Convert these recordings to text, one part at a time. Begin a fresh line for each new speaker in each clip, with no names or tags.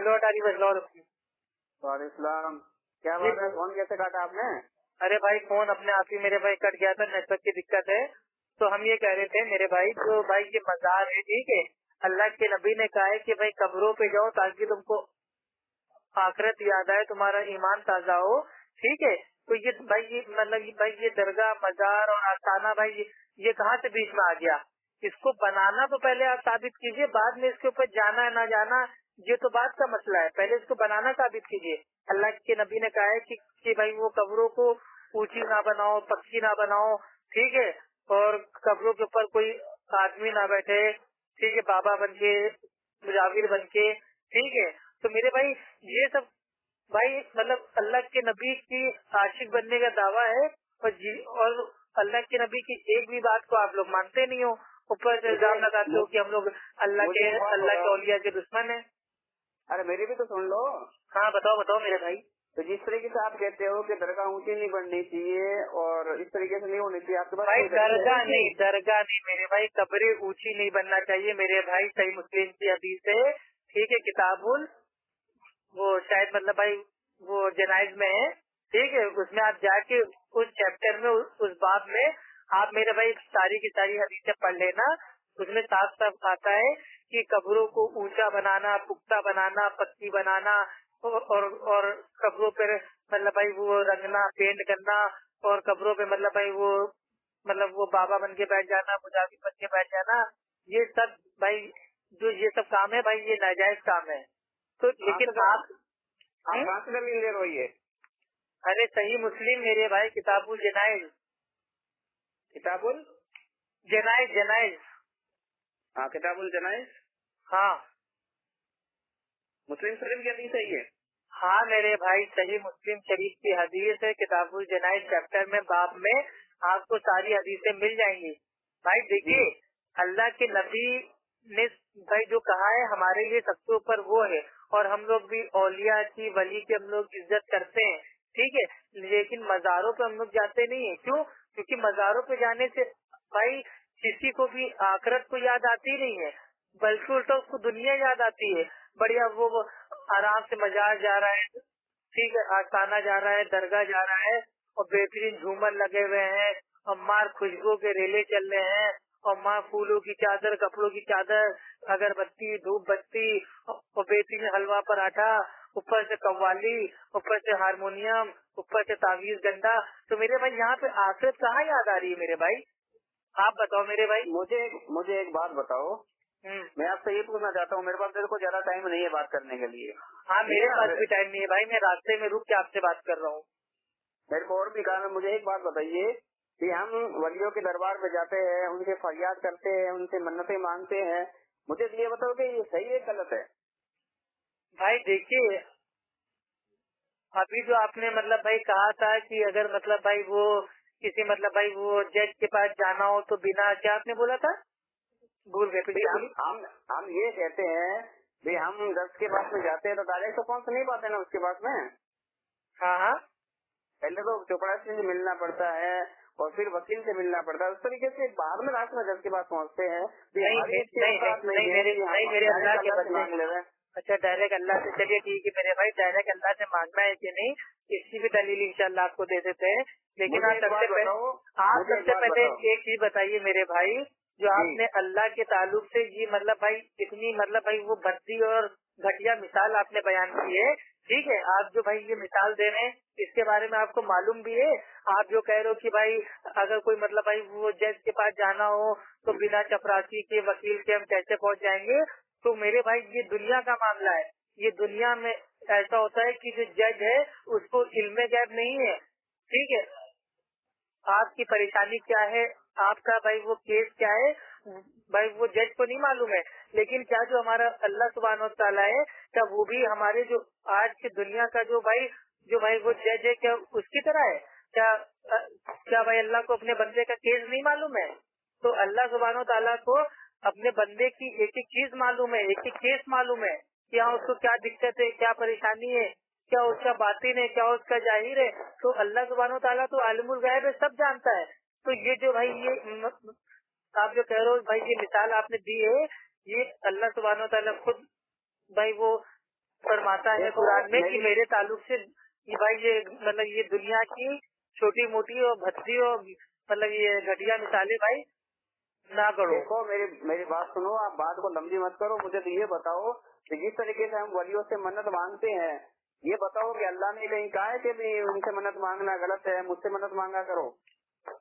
Hello अटारी बजलौर।
वालेकुम, क्या बात है, फोन कैसे काटा आपने?
अरे भाई फोन अपने आप ही मेरे भाई कट गया था, नेटवर्क की दिक्कत है। तो हम ये कह रहे थे मेरे भाई, तो भाई ये मजार है, ठीक है, अल्लाह के नबी ने कहा है कि भाई कब्रों पे जाओ ताकि तुमको आखिरत याद आए, तुम्हारा ईमान ताजा हो, ठीक है। तो ये भाई ये मतलब भाई ये दरगाह मजार और आस्थाना भाई ये कहाँ से बीच में आ गया? इसको बनाना तो पहले आप साबित कीजिए, बाद में इसके ऊपर जाना ना जाना ये तो बात का मसला है, पहले इसको बनाना साबित कीजिए। अल्लाह के नबी ने कहा है कि भाई वो कब्रों को ऊंची ना बनाओ, पक्की ना बनाओ, ठीक है, और कब्रों के ऊपर कोई आदमी ना बैठे, ठीक है, बाबा बन के, मुजाविर बन के, ठीक है। तो मेरे भाई ये सब भाई मतलब अल्लाह के नबी की आशिक बनने का दावा है, और अल्लाह के नबी की एक भी बात को आप लोग मानते नहीं हो, ऊपर से इल्जाम लगाते हो कि हम लोग अल्लाह के औलिया के दुश्मन है।
अरे मेरी भी तो सुन लो।
हाँ बताओ मेरे भाई।
तो जिस तरीके से आप कहते हो कि दरगाह ऊंची नहीं बननी चाहिए और इस तरीके से नहीं होनी चाहिए, आपके पास
भाई दरगाह नहीं मेरे भाई, कब्रें ऊंची नहीं बनना चाहिए मेरे भाई, सही मुस्लिम की हदीस है, ठीक है, किताबुल वो शायद मतलब भाई वो जनाइज में है, ठीक है, उसमें आप जाके उस चैप्टर में उस बाब में आप मेरे भाई सारी की सारी हदीसें पढ़ लेना, उसमें साफ साफ आता है कि कब्रों को ऊंचा बनाना, पुख्ता बनाना, पक्की बनाना और कब्रों पर मतलब भाई वो रंगना, पेंट करना, और कब्रों पे मतलब वो बाबा बन के बैठ जाना, मुजाहिद बन के बैठ जाना, ये सब भाई जो ये सब काम है भाई, ये नाजायज काम है। तो लेकिन आप
कहाँ से दलील दे रही है?
अरे सही मुस्लिम मेरे भाई, किताबुल जनाइज,
किताबुल
जनाइज
हाँ, किताबुल जनाइज,
हाँ
मुस्लिम शरीफ की हदीस है ये।
हाँ मेरे भाई, सही मुस्लिम शरीफ की हदीस है, किताबुल जनाइज चैप्टर में बाब में आपको सारी हदीसें मिल जाएंगी। भाई देखिए, अल्लाह के नबी ने भाई जो कहा है हमारे लिए सबसे ऊपर वो है, और हम लोग भी औलिया की, वली की हम लोग इज्जत करते हैं, ठीक है, लेकिन मजारों पे हम लोग जाते नहीं है। क्यों? क्योंकि मजारों पे जाने से भाई किसी को भी आखिरत को याद आती नहीं है, बल्कि उल्टा उसको दुनिया याद आती है। बढ़िया वो आराम से मजार जा रहा है, ठीक है, आस्थाना जा रहा है, दरगाह जा रहा है, और बेहतरीन झूमर लगे हुए हैं, और मार खुशबू के रेले चल रहे हैं, और माँ फूलों की चादर, कपड़ों की चादर, अगरबत्ती, धूप बत्ती, और बेहतरीन हलवा पराठा, ऊपर से कव्वाली, ऊपर से हारमोनियम, ऊपर से तावीज गंडा। तो मेरे भाई यहाँ पे आखिरत कहाँ याद आ रही है मेरे भाई? आप बताओ मेरे भाई।
मुझे एक बात बताओ, मैं आपसे ये पूछना चाहता हूँ, मेरे पास देखो ज्यादा टाइम नहीं है बात करने के लिए।
हाँ मेरे पास भी टाइम नहीं है भाई, मैं रास्ते में रुक के आपसे बात कर रहा हूँ।
मेरे को और भी काम है। मुझे एक बात बताइए कि हम वलियों के दरबार में जाते हैं, उनसे फरियाद करते हैं, उनसे मन्नतें मांगते हैं, मुझे ये बताओ कि ये सही है गलत है?
भाई देखिए, अभी जो आपने मतलब भाई कहा था कि अगर मतलब भाई वो किसी मतलब भाई वो जज के पास जाना हो तो बिना, क्या आपने बोला था, भूल गए?
हम ये कहते हैं कि हम जज के पास में जाते हैं तो डायरेक्ट तो पहुंच नहीं पाते ना उसके पास में।
हाँ
पहले तो चौपड़ासी से मिलना पड़ता है और फिर वकील से मिलना पड़ता है, उस तरीके से बाद में लास्ट में जज के पास पहुंचते हैं।
नहीं मेरे अल्लाह के बंदे, अच्छा डायरेक्ट अल्लाह से, चलिए ठीक है मेरे भाई, डायरेक्ट अल्लाह से मांगना है कि नहीं, इसकी भी दलील इंशाल्लाह आपको दे देते हैं। लेकिन आप सबसे पहले एक चीज बताइए मेरे भाई, जो आपने अल्लाह के ताल्लुक से ये मतलब भाई इतनी मतलब भाई वो भद्दी और घटिया मिसाल आपने बयान की है, ठीक है, आप जो भाई ये मिसाल दे रहे हैं इसके बारे में आपको मालूम भी है। आप जो कह रहे हो कि भाई अगर कोई मतलब भाई वो जज के पास जाना हो तो बिना चपरासी के, वकील के हम कैसे पहुंच जाएंगे? तो मेरे भाई ये दुनिया का मामला है, ये दुनिया में ऐसा होता है कि जो जज है उसको इल्मे गैब नहीं है, ठीक है, आपकी परेशानी क्या है, आपका भाई वो केस क्या है, भाई वो जज को नहीं मालूम है। लेकिन क्या जो हमारा अल्लाह सुब्हानहू व तआला है, क्या वो भी हमारे जो आज की दुनिया का जो भाई वो जज है, क्या उसकी तरह है? क्या भाई अल्लाह को अपने बंदे का केस नहीं मालूम है? तो अल्लाह सुब्हानहू व तआला को अपने बंदे की एक एक चीज मालूम है, एक एक केस मालूम है, क्या उसको क्या दिक्कत है, क्या परेशानी है, क्या उसका बातिन है, क्या उसका जाहिर है। तो अल्लाह सुब्हानहू ताला तो आलिमुल गैब है, सब जानता है। तो ये जो भाई ये आप जो कह रहे हो भाई, ये मिसाल आपने दी है, ये अल्लाह सुब्हानहू ताला खुद भाई वो फरमाता है कुरान में कि मेरे ताल्लुक से ये भाई ये मतलब ये दुनिया की छोटी मोटी और भद्दी और मतलब ये घटिया मिसालें भाई ना करो।
देखो मेरी बात सुनो, आप बात को लंबी मत करो। मुझे तो ये बताओ कि जिस तरीके से हम वलियों से मन्नत मांगते हैं, ये बताओ कि अल्लाह ने कहीं कहा है कि भी उनसे मन्नत मांगना गलत है, मुझसे मन्नत मांगा करो।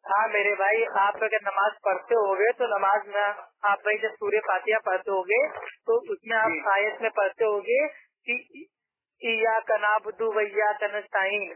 हाँ मेरे भाई, आप अगर नमाज पढ़ते होगे तो नमाज में आप भाई जब सूर्य फातिहा पढ़ते होगे तो उसमें आप आयत में पढ़ते होगे कि इय्याका नअबुदु व इय्याका नस्तईन,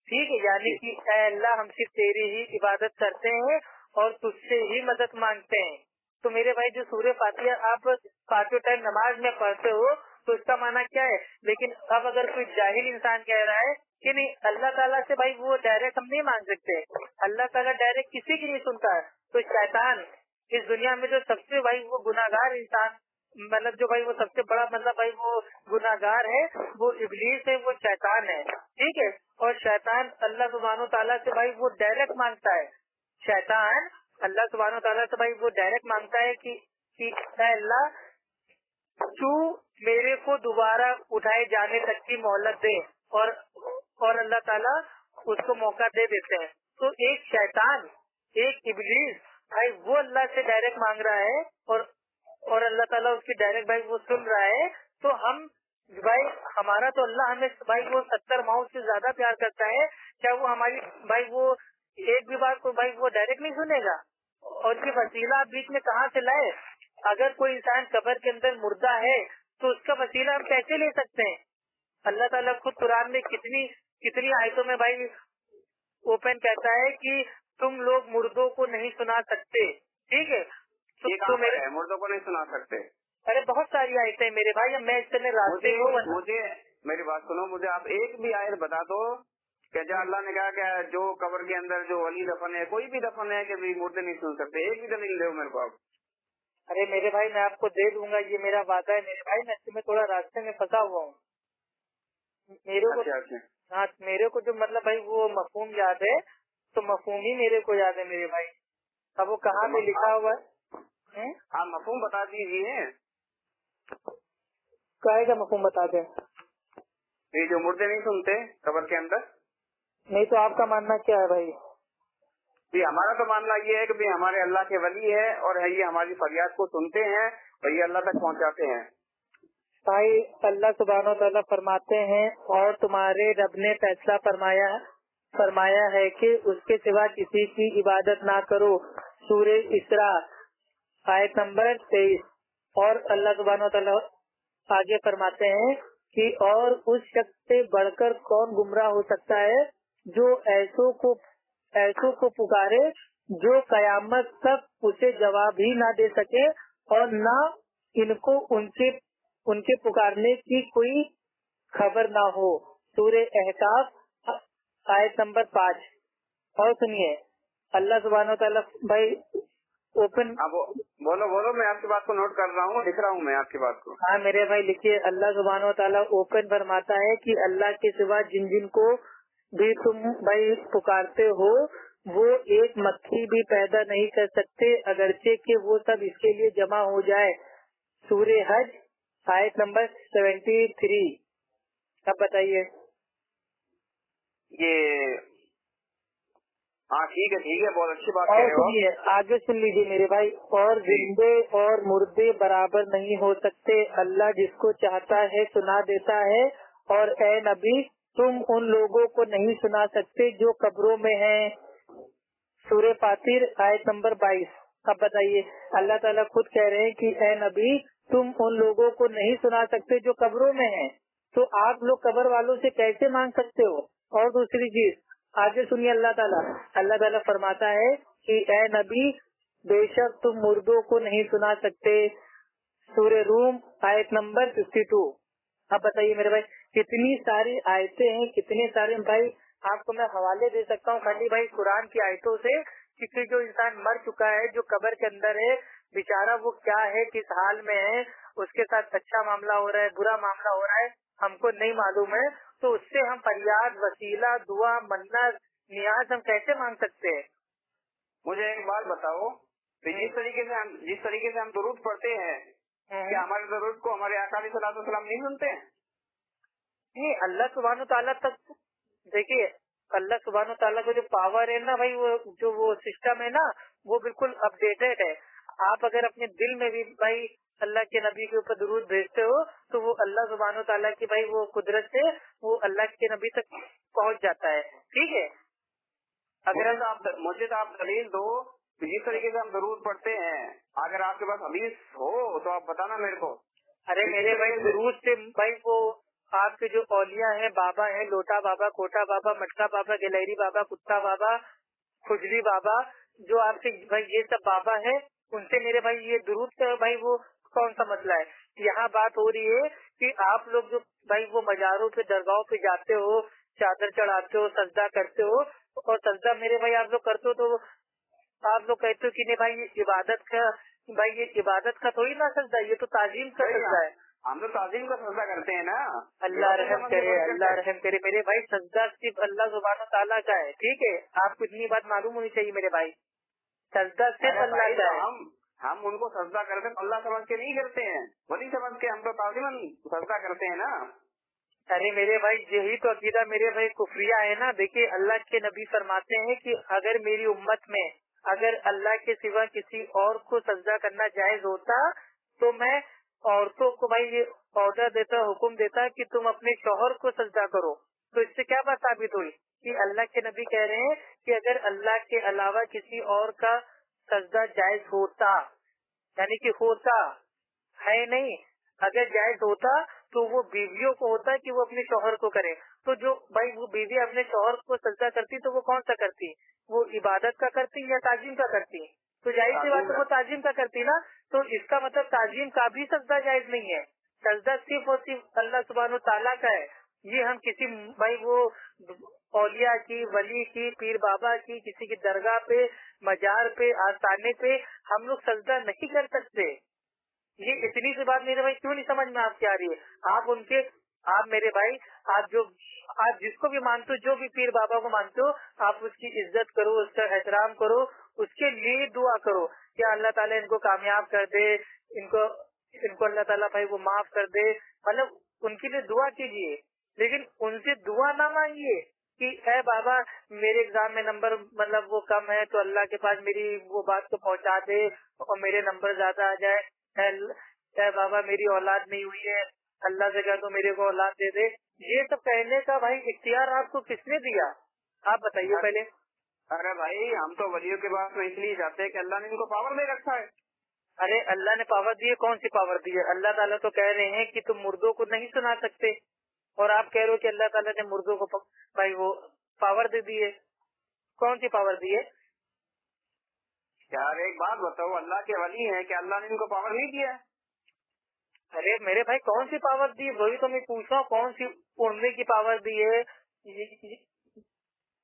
ठीक है, यानी कि ऐ अल्लाह हम सिर्फ तेरी ही इबादत करते हैं और तुझसे ही मदद मांगते हैं। तो मेरे भाई जो सूर्य फातिहा आप पांचों टाइम नमाज में पढ़ते हो तो इसका माना क्या है। लेकिन अब अगर कोई जाहिल इंसान कह रहा है कि नहीं अल्लाह ताला से भाई वो डायरेक्ट हम नहीं मांग सकते, अल्लाह ताला डायरेक्ट किसी की नहीं सुनता है, तो शैतान इस दुनिया में जो सबसे भाई वो गुनाहगार इंसान मतलब जो भाई वो सबसे बड़ा मतलब भाई वो गुनाहगार है वो इब्लीस है, वो शैतान है, ठीक है। और शैतान अल्लाह सुब्हानो ताला से भाई वो डायरेक्ट मांगता है, शैतान अल्लाह सुब्हानो ताला से भाई वो डायरेक्ट मांगता है कि अल्लाह तू मेरे को दोबारा उठाए जाने तक की मोहलत दे, और अल्लाह ताला उसको मौका दे देते हैं। तो एक शैतान एक इब्लीस भाई वो अल्लाह से डायरेक्ट मांग रहा है और अल्लाह ताला उसकी डायरेक्ट भाई वो सुन रहा है। तो हम भाई हमारा तो अल्लाह हमें भाई वो 70 माओ से ज्यादा प्यार करता है, क्या वो हमारी भाई वो एक भी बात को भाई वो डायरेक्ट नहीं सुनेगा। और ये वसीला आप बीच में कहाँ से लाए। अगर कोई इंसान कब्र के अंदर मुर्दा है तो उसका वसीला हम कैसे ले सकते हैं। अल्लाह ताला खुद कुरान में कितनी आयतों में भाई ओपन कहता है कि तुम लोग मुर्दों को नहीं सुना सकते, ठीक है। तो मेरे
मुर्दों को नहीं सुना सकते,
अरे बहुत सारी आयतें मेरे भाई, अब मैं इस समय रास्ते में
मुझे मेरी बात सुनो, मुझे आप एक भी आयत बता दो कि जहाँ अल्लाह ने कहा कि जो कब्र के अंदर जो वली दफन है, कोई भी दफन है कि मुर्दे नहीं सुन सकते, एक भी दलील दो मेरे को आप।
अरे मेरे भाई मैं आपको दे दूंगा, ये मेरा वादा है मेरे भाई, मैं इसमें थोड़ा रास्ते में फंसा हुआ हूँ। मेरे को हाँ मेरे को जो मतलब भाई वो मफहूम याद है तो मफहूम ही मेरे को याद है मेरे भाई। अब वो कहाँ पे लिखा हुआ है
आप मफहूम बता दीजिए।
क्या का मफहूम बता दें।
ये जो मुर्दे नहीं सुनते कब्र के अंदर,
नहीं तो आपका मानना क्या है भाई।
जी हमारा तो मानना ये है कि भाई हमारे अल्लाह के वली है और ये हमारी फरियाद को सुनते हैं और ये अल्लाह तक पहुंचाते हैं।
भाई अल्लाह सुब्हानो तआला फरमाते हैं और तुम्हारे रब ने फैसला फरमाया है कि उसके सिवा किसी की इबादत ना करो। सूरे इसरा आयत नंबर 23। और अल्लाह सुब्हानो तआला आगे फरमाते हैं कि और उस शख्स से बढ़कर कौन गुमराह हो सकता है जो ऐसों को पुकारे जो कयामत तक उसे जवाब ही ना दे सके और ना इनको उनके पुकारने की कोई खबर ना हो। सूरे अहकाफ आयत नंबर 5। और सुनिए अल्लाह सुब्हानो तआला भाई ओपन
बोलो मैं आपकी बात को नोट कर रहा हूँ, लिख रहा हूँ मैं आपकी बात को।
हाँ मेरे भाई लिखिए। अल्लाह सुब्हानो तआला ओपन फरमाता है कि अल्लाह के सिवा जिन को भी तुम भाई पुकारते हो वो एक मक्खी भी पैदा नहीं कर सकते अगरचे कि वो सब इसके लिए जमा हो जाए। सूरे हज आयत नंबर 73। अब बताइए।
ये हाँ ठीक है बहुत अच्छी बात
और
कह रहे हो।
सुनिए आगे सुन लीजिए मेरे भाई। और जिंदे और मुर्दे बराबर नहीं हो सकते, अल्लाह जिसको चाहता है सुना देता है। और ए नबी तुम उन लोगों को नहीं सुना सकते जो कब्रों में हैं। सूरे फातिर आयत नंबर 22। अब बताइए अल्लाह ताला खुद कह रहे हैं कि ए नबी तुम उन लोगों को नहीं सुना सकते जो कब्रों में हैं, तो आप लोग कब्र वालों से कैसे मांग सकते हो। और दूसरी चीज आगे सुनिए अल्लाह ताला फरमाता है कि ए नबी बेशक तुम मुर्दों को नहीं सुना सकते। सूरे रूम आयत नंबर 52। अब बताइए मेरे भाई कितनी सारी आयतें हैं, कितने सारे भाई आपको मैं हवाले दे सकता हूँ खाली भाई कुरान की आयतों से कि जो इंसान मर चुका है जो कब्र के अंदर है बेचारा वो क्या है किस हाल में है, उसके साथ अच्छा मामला हो रहा है बुरा मामला हो रहा है हमको नहीं मालूम है, तो उससे हम फरियाद वसीला दुआ मन्नत नियाज हम कैसे मांग सकते हैं।
मुझे एक बात बताओ, जिस तरीके से हम दुरूद पढ़ते हैं क्या हमारे दुरूद को हमारे आका अलैहिस्सलाम नहीं सुनते हैं।
नहीं, अल्लाह सुब्हानो ताला तक देखिए, अल्लाह सुब्हानो ताला का जो पावर है ना भाई, वो सिस्टम है ना, वो बिल्कुल अपडेटेड है। आप अगर अपने दिल में भी भाई अल्लाह के नबी के ऊपर दुरूद भेजते हो तो वो अल्लाह सुब्हानो ताला की भाई वो कुदरत से वो अल्लाह के नबी तक पहुंच जाता है। ठीक है,
अगर मुझे तो आप दलील दो जिस तरीके से हम दुरूद पढ़ते हैं, अगर आपके पास हदीस हो तो आप बताना मेरे को।
अरे मेरे भाई दुरूद से भाई वो आपके जो औलिया हैं, बाबा हैं, लोटा बाबा, कोटा बाबा, मटका बाबा, गिलहरी बाबा, कुत्ता बाबा, खुजली बाबा, जो आपके भाई ये सब बाबा है, उनसे मेरे भाई ये दुरूद का भाई वो कौन सा मसला है। यहाँ बात हो रही है कि आप लोग जो भाई वो मजारों पे दरगाहों पे जाते हो, चादर चढ़ाते हो, सजदा करते हो, और सजदा मेरे भाई आप लोग करते हो तो आप लोग कहते हो कि नहीं भाई ये इबादत का, भाई ये इबादत का थोड़ी ना सजदा, ये तो ताजीम का सजदा है।
हम तो ताजीम का सजदा करते हैं ना।
अल्लाह रहम करे, अल्लाह रहम करे मेरे भाई, सजदा सिर्फ अल्लाह सुब्हानो ताला का है। ठीक है, आपको इतनी बात मालूम होनी चाहिए मेरे भाई, सजदा सिर्फ अल्लाह का है।
हम उनको सजदा करते हैं, अल्लाह समझ के नहीं करते हैं, वली समझ के हम तो ताजीमन सजदा करते हैं ना।
अरे मेरे भाई यही तो अकीदा मेरे भाई कुफरिया है ना। देखिए अल्लाह के नबी फरमाते हैं कि अगर मेरी उम्मत में अगर अल्लाह के सिवा किसी और को सजदा करना जायज होता तो मैं औरतों को भाई ये ऑर्डर देता, हुक्म देता कि तुम अपने शौहर को सजदा करो। तो इससे क्या बात साबित हुई कि अल्लाह के नबी कह रहे हैं कि अगर अल्लाह के अलावा किसी और का सजदा जायज होता, यानी कि होता है नहीं, अगर जायज होता तो वो बीवियों को होता कि वो अपने शौहर को करे। तो जो भाई वो बीवी अपने शौहर को सजदा करती तो वो कौन सा करती, वो इबादत का करती या ताजीम का करती? तो जाहिर सी बात है वो ताजीम का करती ना। तो इसका मतलब ताजीम का भी सजदा जायज नहीं है, सजदा सिर्फ और सिर्फ अल्लाह सुब्हानो ताला का है। ये हम किसी भाई वो औलिया की, वली की, पीर बाबा की, किसी की दरगाह पे, मजार पे, आस्थाने पे हम लोग सजदा नहीं कर सकते। ये इतनी सी बात मेरे भाई क्यों नहीं समझ में आपकी आ रही है? आप मेरे भाई, आप जिसको भी मानते हो, जो भी पीर बाबा को मानते हो, आप उसकी इज्जत करो, उसका एहतराम करो, उसके लिए दुआ करो कि अल्लाह ताला इनको कामयाब कर दे, इनको अल्लाह ताला भाई वो माफ कर दे, मतलब उनके लिए दुआ कीजिए। लेकिन उनसे दुआ ना मांगिए कि ए बाबा मेरे एग्जाम में नंबर मतलब वो कम है तो अल्लाह के पास मेरी वो बात को पहुंचा दे और मेरे नंबर ज्यादा आ जाए। ए बाबा मेरी औलाद नहीं हुई है, अल्लाह से कह दो मेरे को औलाद दे दे। ये सब कहने का भाई इख्तियार आपको किसने दिया? आप बताइए पहले।
अरे भाई हम तो वलियों के पास में इसलिए जाते हैं कि अल्लाह ने इनको पावर दे रखा है।
अरे अल्लाह ने पावर दी है? कौन सी पावर दी है? अल्लाह ताला तो कह रहे हैं कि तुम मुर्दों को नहीं सुना सकते, और आप कह रहे हो कि अल्लाह ताला ने मुर्दों को भाई वो पावर दे दी है। कौन सी पावर दी है?
यार एक बात बताओ, अल्लाह के वली हैं कि अल्लाह ने इनको पावर नहीं दिया है?
अरे मेरे भाई कौन सी पावर दी है वही तो मैं पूछ रहा हूँ, कौन सी उड़ने की पावर दी है?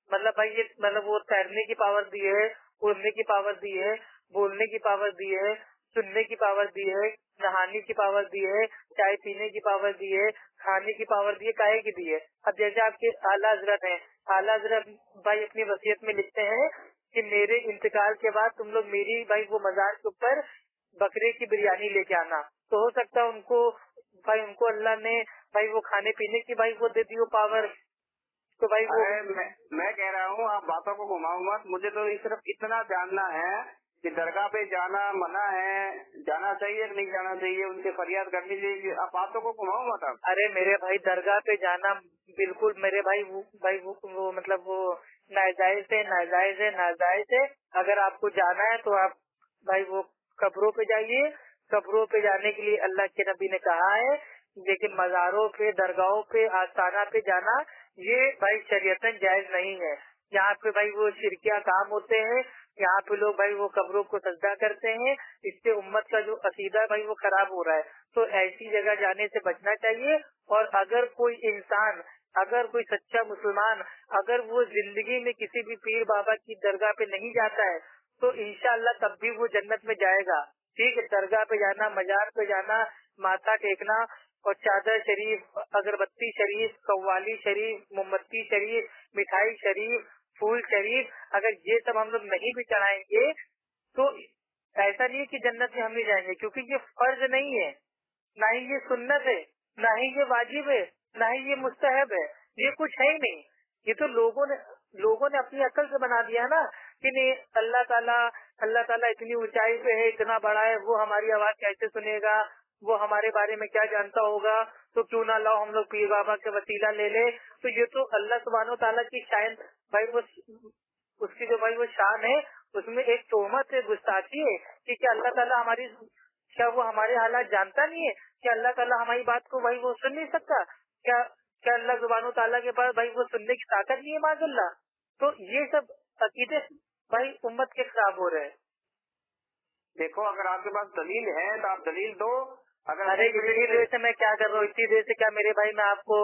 मतलब भाई ये मतलब वो तैरने की पावर दी है, उड़ने की पावर दी है, बोलने की पावर दी है, सुनने की पावर दी है, नहाने की पावर दी है, चाय पीने की पावर दी है, खाने की पावर दी है, काहे की दी है? अब जैसे आपके आला हजरत हैं, आला हजरत भाई अपनी वसीयत में लिखते हैं कि मेरे इंतकाल के बाद तुम लोग मेरी भाई वो मजार के ऊपर बकरे की बिरयानी लेके आना। तो हो सकता है उनको अल्लाह ने भाई वो खाने पीने की भाई वो दे दी वो पावर। तो भाई वो
मैं कह रहा हूँ आप बातों को घुमाओ मत, मुझे तो सिर्फ इतना जानना है कि दरगाह पे जाना मना है, जाना चाहिए कि नहीं जाना चाहिए, उनसे फरियाद करनी चाहिए। आप बातों को घुमाओ मत आप।
अरे मेरे भाई दरगाह पे जाना बिल्कुल मेरे भाई वो मतलब वो नाजायज है, नाजायज है, नाजायज है। अगर आपको जाना है तो आप भाई वो कब्रों पे जाइए, कब्रों पे जाने के लिए अल्लाह के नबी ने कहा है, लेकिन मज़ारों पे, दरगाहों पे, आस्थाना पे जाना ये भाई शरीयतन जायज नहीं है। यहाँ पे भाई वो शिरकिया काम होते हैं, यहाँ पे लोग भाई वो कब्रों को सजदा करते हैं, इससे उम्मत का जो अकीदा भाई वो खराब हो रहा है। तो ऐसी जगह जाने से बचना चाहिए। और अगर कोई इंसान, अगर कोई सच्चा मुसलमान, अगर वो जिंदगी में किसी भी पीर बाबा की दरगाह पे नहीं जाता है तो इंशाअल्लाह तब भी वो जन्नत में जाएगा। ठीक है, दरगाह पे जाना, मजार पे जाना, माथा टेकना और चादर शरीफ, अगरबत्ती शरीफ, कव्वाली शरीफ, मोमबत्ती शरीफ, मिठाई शरीफ, फूल शरीफ, अगर ये सब हम लोग नहीं भी चढ़ाएंगे तो ऐसा नहीं है कि जन्नत में हम नहीं जाएंगे, क्योंकि ये फर्ज नहीं है, ना ही ये सुन्नत है, ना ही ये वाजिब है। ना ही ये मुस्तहब है, ये कुछ है ही नहीं। ये तो लोगों ने अपनी अकल से बना दिया ना कि नहीं अल्लाह ताला इतनी ऊंचाई पे है, इतना बड़ा है, वो हमारी आवाज कैसे सुनेगा, वो हमारे बारे में क्या जानता होगा, तो क्यों ना लाओ हम लोग पीर बाबा के वसीला ले ले। तो ये तो अल्लाह सुब्हानो ताला की शान भाई, वो उसकी जो भाई वो शान है, उसमें एक तोहमत है, गुस्ताखी है कि क्या अल्लाह ताला हमारी, क्या वो हमारे हालात जानता नहीं है? क्या अल्लाह ताला हमारी बात को भाई वो सुन नहीं सकता? क्या अल्लाह सुब्हानो ताला के पास भाई वो सुनने की ताकत नहीं है माज़अल्लाह? तो ये सब अकीदे भाई उम्मत के खराब हो रहे हैं।
देखो अगर आपके पास दलील है तो आप दलील दो। अगर
अरे इतनी देर से मैं क्या कर रहा हूँ, इतनी देर से क्या मेरे भाई, मैं आपको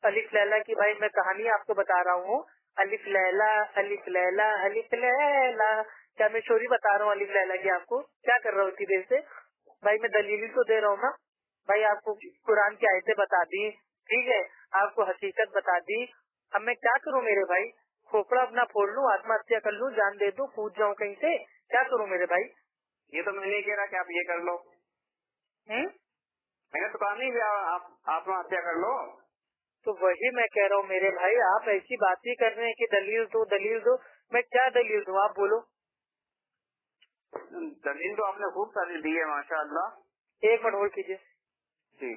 अलिफ लैला की भाई मैं कहानी आपको बता रहा हूँ। अलिफ लैला अलिफ लैला अलिफ लैला, क्या मैं चोरी बता रहा हूँ अलिफ लैला की आपको? क्या कर रहा हूँ इतनी देर से भाई? मैं दलील तो दे रहा हूँ ना भाई, आपको कुरान की आयतें बता दी, ठीक है, आपको हकीकत बता दी। अब मैं क्या करूँ मेरे भाई? खोपड़ा अपना फोड़ लूँ, आत्महत्या कर लूँ, जान दे दूँ, कूद जाऊँ कहीं से? क्या करूँ मेरे भाई?
ये तो मैं नहीं कह रहा कि आप ये कर लो, मैंने तो कहा नहीं आप आत्महत्या कर लो।
तो वही मैं कह रहा हूँ मेरे भाई, आप ऐसी बात ही कर रहे हैं कि दलील दो। मैं क्या दलील दूँ, आप बोलो।
दलील तो आपने खूब सारी दी है माशाअल्लाह।
एक मिनट होल्ड कीजिए
जी।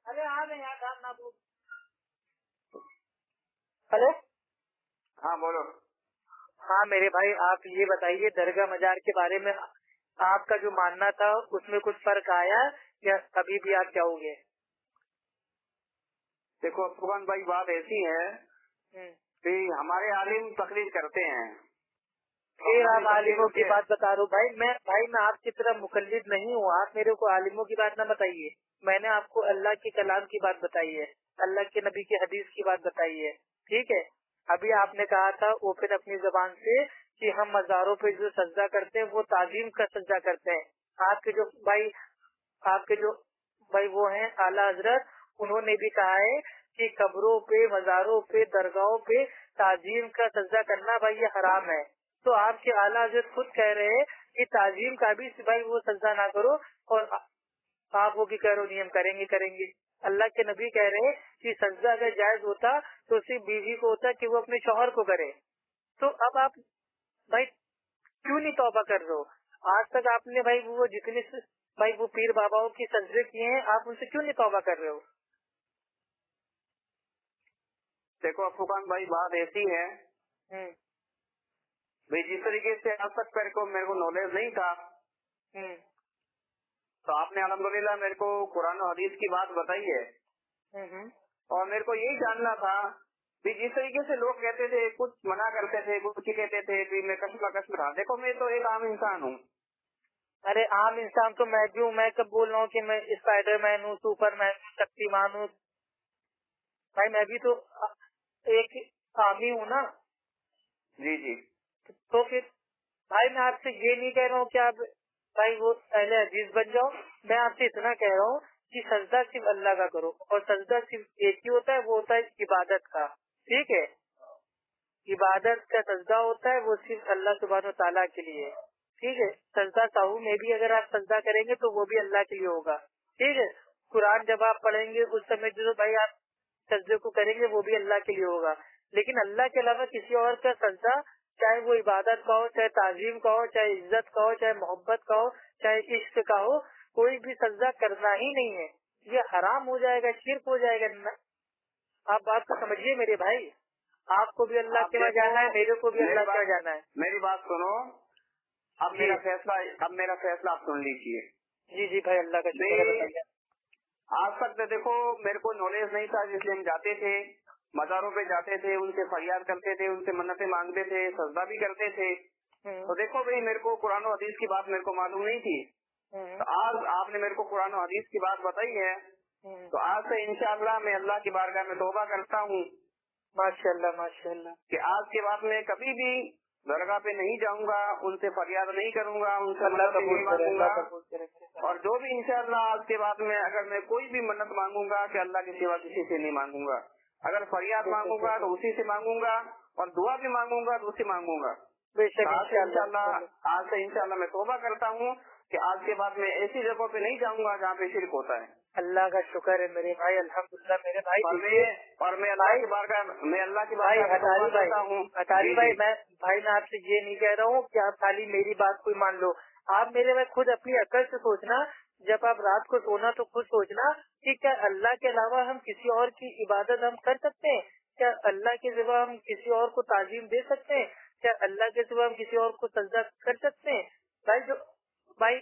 अरे आ गए यहाँ, काम ना बोल। हेलो,
हाँ बोलो।
हाँ मेरे भाई, आप ये बताइए दरगाह मजार के बारे में आपका जो मानना था उसमें कुछ फर्क आया या अभी भी आप जाओगे?
देखो अफगान भाई बात ऐसी है कि हमारे आलिम तकलीफ करते हैं।
फिर आप आलिमों की बात बता रहे हो भाई? मैं आपकी तरह मुकल्लिद नहीं हूँ, आप मेरे को आलिमों की बात ना बताइए। मैंने आपको अल्लाह की कलाम की बात बताई है, अल्लाह के नबी की हदीस की बात बताई है, ठीक है। अभी आपने कहा था ओपन अपनी जबान से कि हम मज़ारों पे जो सजदा करते हैं वो ताजीम का सजदा करते हैं। आपके जो भाई वो हैं आला हजरत, उन्होंने भी कहा है कि कब्रों पे, मज़ारों पे, दरगाहों पे ताजीम का सजदा करना भाई ये हराम है। तो आपके आला हजरत खुद कह रहे हैं कि ताजीम का भी भाई वो सजदा ना करो, और आप वो भी कह रहे हो नियम करेंगे। अल्लाह के नबी कह रहे हैं कि सजदा अगर जायज होता तो सिर्फ बीवी को होता कि वो अपने शौहर को करे। तो अब आप भाई क्यों नहीं तौबा कर रहे हो? आज तक आपने भाई वो जितने भाई वो पीर बाबाओं की सजदे किए हैं, आप उनसे क्यों नहीं तौबा कर रहे हो?
देखो अफगान भाई बात ऐसी है भाई, जिस तरीके से आज तक मेरे को नॉलेज नहीं था, तो आपने अल्हम्दुलिल्लाह मेरे को कुरान और हदीस की बात बताई है। और मेरे को यही जानना था कि जिस तरीके से लोग कहते थे, कुछ मना करते थे, कुछ कहते थे कि मैं कश्म था। देखो मैं तो एक आम इंसान हूँ।
अरे आम इंसान तो मैं भी हूँ। मैं कब बोल रहा हूँ कि मैं स्पाइडरमैन हूँ, सुपरमैन हूँ, शक्तिमान हूँ? भाई मैं भी तो एक आमी हूँ ना।
जी जी।
तो फिर भाई मैं आपसे ये नहीं कह रहा हूँ कि आप भाई वो पहले अजीज बन जाओ। मैं आपसे इतना कह रहा हूँ कि सजदा सिर्फ अल्लाह का करो, और सजदा सिर्फ एक ही होता है, वो होता है इबादत का, ठीक है। इबादत का सजदा होता है वो सिर्फ अल्लाह सुब्हानो ताला के लिए, ठीक है। सजदा साहू में भी अगर आप सजदा करेंगे तो वो भी अल्लाह के लिए होगा, ठीक है। कुरान जब आप पढ़ेंगे उस समय जो भाई आप सजदे को करेंगे वो भी अल्लाह के लिए होगा। लेकिन अल्लाह के अलावा किसी और का सजदा, चाहे वो इबादत का हो, चाहे ताजीम का हो, चाहे इज्जत का हो, चाहे मोहब्बत का हो, चाहे इश्क का हो, कोई भी सजदा करना ही नहीं है। ये हराम हो जाएगा, शिर्क हो जाएगा। आप बात को समझिए मेरे भाई, आपको भी अल्लाह के वहाँ जाना है, मेरे को भी अल्लाह के वहाँ जाना है।
मेरी बात सुनो, अब मेरा फैसला आप सुन लीजिए।
जी जी भाई, अल्लाह का शुक्र है, बताइए।
आज तक तो देखो मेरे को नॉलेज नहीं था, इसलिए हम जाते थे, मज़ारों पे जाते थे, उनसे फरियाद करते थे, उनसे मन्नतें मांगते थे, सजदा भी करते थे। तो देखो भाई मेरे को कुरान और हदीस की बात मेरे को मालूम नहीं थी, तो आज आपने मेरे को कुरान और हदीस की बात बताई है, तो आज से इंशाअल्लाह मैं अल्लाह की बारगाह में तौबा करता हूँ। माशाअल्लाह माशाअल्लाह, कि आज के बाद मैं कभी भी दरगाह पे नहीं जाऊंगा, उनसे फरियाद नहीं करूंगा, उनसे मन्नत नहीं मांगूंगा। और जो भी इंशाअल्लाह आज के बाद में अगर मैं कोई भी मन्नत मांगूंगा कि अल्लाह के सिवा किसी से नहीं मांगूंगा। अगर फरियाद मांगूंगा तो उसी से मांगूंगा, और दुआ भी मांगूंगा तो उसी मांगूंगा। आज से इंशाअल्लाह मैं तौबा करता हूँ کہ آج کے بعد میں ایسی جگہوں پہ نہیں جاؤں گا جہاں پہ شرک ہوتا ہے۔
اللہ کا شکر ہے میرے بھائی، الحمدللہ میرے بھائی۔
اور میں اللہ کی بارگاہ ہوں
اطاری بھائی، میں آپ سے یہ نہیں کہہ رہا ہوں کہ آپ خالی میری بات کوئی مان لو، آپ میرے بھائی خود اپنی عقل سے سوچنا، جب آپ رات کو سونا تو خود سوچنا کہ کیا اللہ کے علاوہ ہم کسی اور کی عبادت ہم کر سکتے ہیں؟ کیا اللہ کے سوا ہم کسی اور کو تعظیم دے سکتے ہیں؟ کیا اللہ کے سوا ہم کسی اور کو سجدہ کر سکتے ہیں؟ بھائی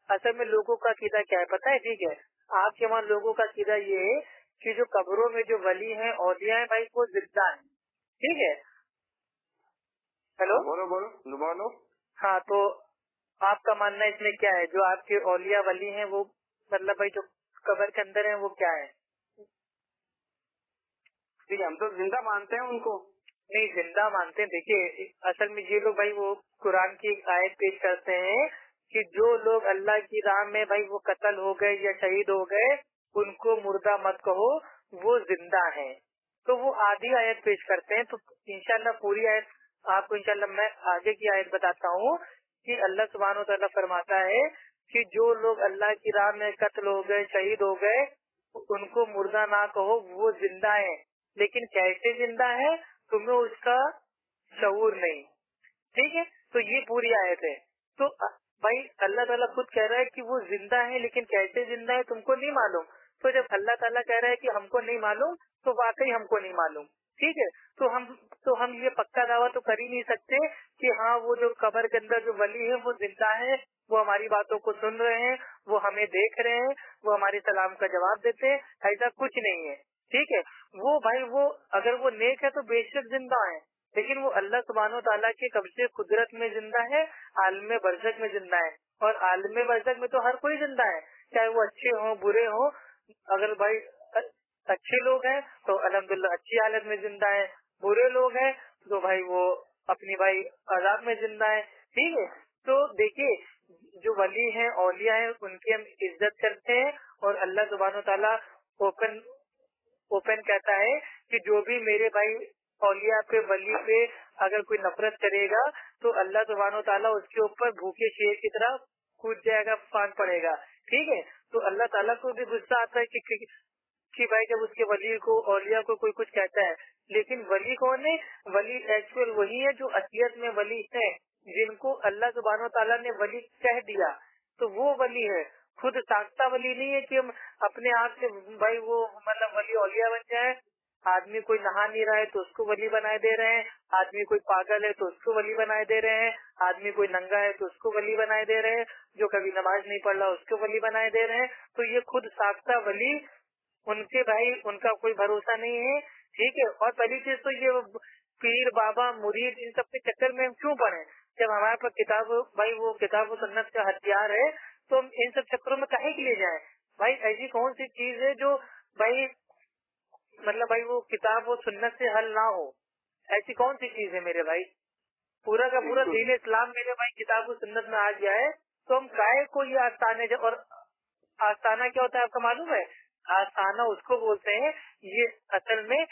اصل میں لوگوں کا عقیدہ کیا ہے پتہ ہے؟ ٹھیک ہے، آپ کے وہاں لوگوں کا عقیدہ یہ ہے کہ جو قبروں میں جو ولی ہیں، اولیاء ہیں بھائی، وہ زندہ ہیں، ٹھیک ہے؟ ہیلو،
بولو۔
ہاں، تو آپ کا ماننا اس میں کیا ہے؟ جو آپ کے اولیاء ولی ہیں وہ مطلب بھائی جو قبر کے اندر ہیں وہ کیا ہے؟
ٹھیک ہے، ہم تو زندہ مانتے ہیں ان کو۔
نہیں، زندہ مانتے ہیں۔ دیکھیے اصل میں یہ لوگ بھائی وہ قرآن کی ایک آیت پیش کرتے ہیں کہ جو لوگ اللہ کی راہ میں بھائی وہ قتل ہو گئے یا شہید ہو گئے ان کو مردہ مت کہو، وہ زندہ ہیں۔ تو وہ آدھی آیت پیش کرتے ہیں، تو انشاءاللہ پوری آیت آپ کو انشاءاللہ میں آگے کی آیت بتاتا ہوں کہ اللہ سبحانہ و تعالیٰ فرماتا ہے کہ جو لوگ اللہ کی راہ میں قتل ہو گئے، شہید ہو گئے، ان کو مردہ نہ کہو، وہ زندہ ہیں۔ لیکن کیسے زندہ ہے تمہیں اس کا شعور نہیں، ٹھیک ہے؟ تو یہ پوری آیت ہے۔ تو بھائی اللہ تعالیٰ خود کہہ رہا ہے کہ وہ زندہ ہے، لیکن کیسے زندہ ہے تم کو نہیں معلوم۔ تو جب اللہ تعالیٰ کہہ رہا ہے کہ ہم کو نہیں معلوم، تو واقعی ہم کو نہیں معلوم، ٹھیک ہے؟ تو ہم یہ پکا دعویٰ تو کر ہی نہیں سکتے کہ ہاں وہ جو قبر کے اندر جو ولی ہے وہ زندہ ہے، وہ ہماری باتوں کو سن رہے ہیں، وہ ہمیں دیکھ رہے ہیں، وہ ہمارے سلام کا جواب دیتے ہیں۔ ایسا کچھ نہیں ہے، ٹھیک ہے؟ وہ بھائی وہ اگر وہ نیک ہے تو بے شک زندہ ہے، لیکن وہ اللہ سبحانہ و تعالیٰ کے قبضے قدرت میں زندہ ہے، عالم برزخ میں زندہ ہے۔ اور عالم برزخ میں تو ہر کوئی زندہ ہے، چاہے وہ اچھے ہوں برے ہوں۔ اگر بھائی اچھے لوگ ہیں تو الحمدللہ اچھی حالت میں زندہ ہے، برے لوگ ہیں تو بھائی وہ اپنی بھائی عذاب میں زندہ ہے، ٹھیک ہے؟ تو دیکھیے جو ولی ہیں، اولیاء ہیں، ان کی ہم عزت کرتے ہیں، اور اللہ سبحانہ و تعالیٰ اوپن کہتا ہے کہ جو بھی میرے بھائی اولیاء پہ ولی پہ اگر کوئی نفرت کرے گا تو اللہ سبحانہ و تعالیٰ اس کے اوپر بھوکے شیر کی طرح کود جائے گا، پھان پڑے گا، ٹھیک ہے؟ تو اللہ تعالیٰ کو بھی غصہ آتا ہے کہ بھائی جب اس کے ولی کو اولیاء کو کوئی کچھ کہتا ہے۔ لیکن ولی کون ہے؟ ولی ایکچوئل وہی ہے جو اصلیت میں ولی ہے، جن کو اللہ سبحانہ و تعالیٰ نے ولی کہہ دیا، تو وہ ولی ہے۔ خود ساختہ ولی نہیں ہے کہ ہم اپنے آپ سے بھائی وہ مطلب ولی اولیاء بن جائے۔ آدمی کوئی نہا نہیں رہا ہے تو اس کو ولی بنائے دے رہے ہیں، آدمی کوئی پاگل ہے تو اس کو ولی بنائے دے رہے ہیں، آدمی کوئی ننگا ہے تو اس کو ولی بنائے دے رہے ہیں، جو کبھی نماز نہیں پڑھ رہا اس کو ولی بنائے دے رہے ہیں۔ تو یہ خود ساختہ ولی، ان کے بھائی ان کا کوئی بھروسہ نہیں ہے، ٹھیک ہے؟ اور پہلی چیز تو یہ پیر بابا مرید ان سب کے چکر میں ہم کیوں پڑے؟ جب ہمارے پاس کتاب بھائی وہ کتاب و سنت کا ہتھیار ہے تو ہم ان سب چکروں میں کہیں کے لیے جائیں؟ بھائی ایسی کون سی چیز ہے جو بھائی مطلب بھائی وہ کتاب و سنت سے حل نہ ہو؟ ایسی کون سی چیز ہے میرے بھائی؟ پورا کا پورا دین اسلام میرے بھائی کتاب و سنت میں آ گیا ہے، تو ہم کائے کو یہ آستانے اور آستانہ کیا ہوتا ہے آپ کو معلوم ہے؟ آستانہ اس کو بولتے ہیں، یہ اصل میں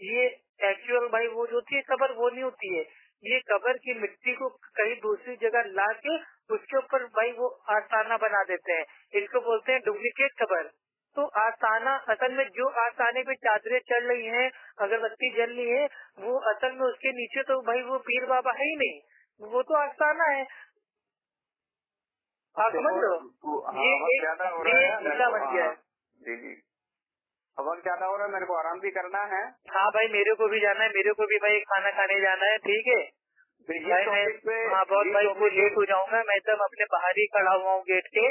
یہ ایکچوئل بھائی وہ جو ہوتی ہے قبر وہ نہیں ہوتی ہے، یہ قبر کی مٹی کو کہیں دوسری جگہ لا کے اس کے اوپر بھائی وہ آستانہ بنا دیتے ہیں، اس کو بولتے ہیں ڈپلیکیٹ قبر۔ تو آستانہ اصل میں جو آستانے پہ چادریں چل رہی ہیں، اگربتی جل رہی ہے، وہ اصل میں اس کے نیچے تو بھائی وہ پیر بابا ہے ہی نہیں، وہ تو آستانہ ہے، آپ سمجھ لو یہ بن گیا ہے۔
جی جی، اب وقت زیادہ ہو رہا ہے، میرے کو آرام بھی کرنا ہے۔
ہاں بھائی میرے کو بھی جانا ہے، میرے کو بھی بھائی کھانا کھانے جانا ہے، ٹھیک ہے؟ ہاں بہت بھائی وہ لیٹ ہو جاؤں گا، میں تب اپنے باہر ہی کھڑا ہوا ہوں گیٹ کے،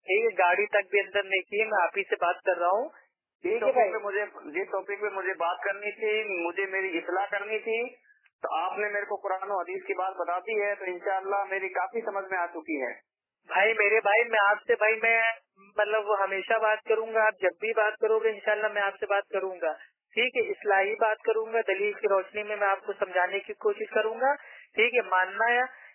ٹھیک ہے؟ گاڑی تک بھی اندر نہیں کی ہے، میں آپ ہی سے بات کر رہا ہوں، ٹھیک ہے بھائی؟
جس ٹاپک پہ مجھے بات کرنی تھی، مجھے میری اصلاح کرنی تھی، تو آپ نے میرے کو قرآن و حدیث کی بات بتا دی ہے، تو انشاءاللہ میری کافی سمجھ میں آ چکی ہے۔
بھائی میرے بھائی میں آپ سے بھائی میں مطلب وہ ہمیشہ بات کروں گا، آپ جب بھی بات کرو گے انشاءاللہ میں آپ سے بات کروں گا، ٹھیک ہے؟ اصلاحی بات کروں گا، دلیل کی روشنی میں آپ کو سمجھانے کی کوشش کروں گا، ٹھیک ہے؟ ماننا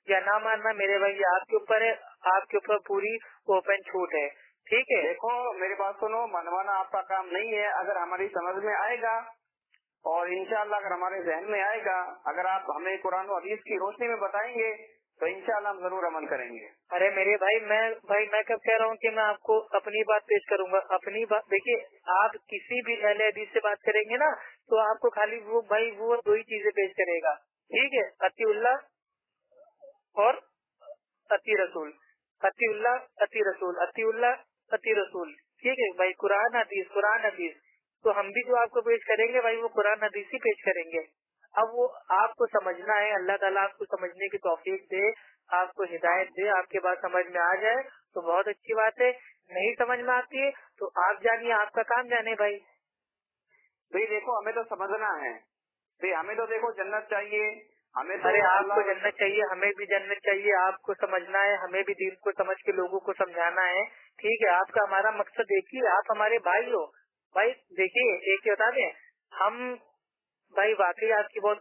یا نہ ماننا میرے بھائی یہ آپ کے اوپر ہے، آپ کے اوپر پوری اوپن چھوٹ ہے، ٹھیک ہے؟
دیکھو میری بات سنو، منوانا آپ کا کام نہیں ہے، اگر ہماری سمجھ میں آئے گا اور انشاءاللہ اگر ہمارے ذہن میں آئے گا، اگر آپ ہمیں قرآن و حدیث کی روشنی میں بتائیں گے तो इंशाल्लाह हम जरूर अमल करेंगे।
अरे मेरे भाई मैं कब कह रहा हूँ कि मैं आपको अपनी बात पेश करूंगा। अपनी बात देखिए, आप किसी भी अहले हदीस से बात करेंगे ना तो आपको खाली वो दो ही चीजें पेश करेगा, ठीक है, अतीउल्लाह और अती रसूल, अतीउल्लाह अती रसूल, अतीउल्लाह अती रसूल, ठीक है भाई। कुरान हदीस तो हम भी जो आपको पेश करेंगे भाई वो कुरान हदीस ही पेश करेंगे। अब वो आपको समझना है, अल्लाह ताला आपको समझने की तौफीक दे, आपको हिदायत दे, आपके बात समझ में आ जाए तो बहुत अच्छी बात है। नहीं समझ में आती है तो आप जानिए, आपका काम जाने भाई।
भाई देखो हमें तो समझना है भाई, हमें तो देखो जन्नत चाहिए, हमें तो
अरे आपको
अल्लाह
जन्नत चाहिए, हमें भी जन्नत चाहिए, आपको समझना है, हमें भी दीन को समझ के लोगों को समझाना है, ठीक है। आपका हमारा मकसद देखिए, आप हमारे भाई हो भाई। देखिए एक बता दें, हम भाई वाकई आपकी बहुत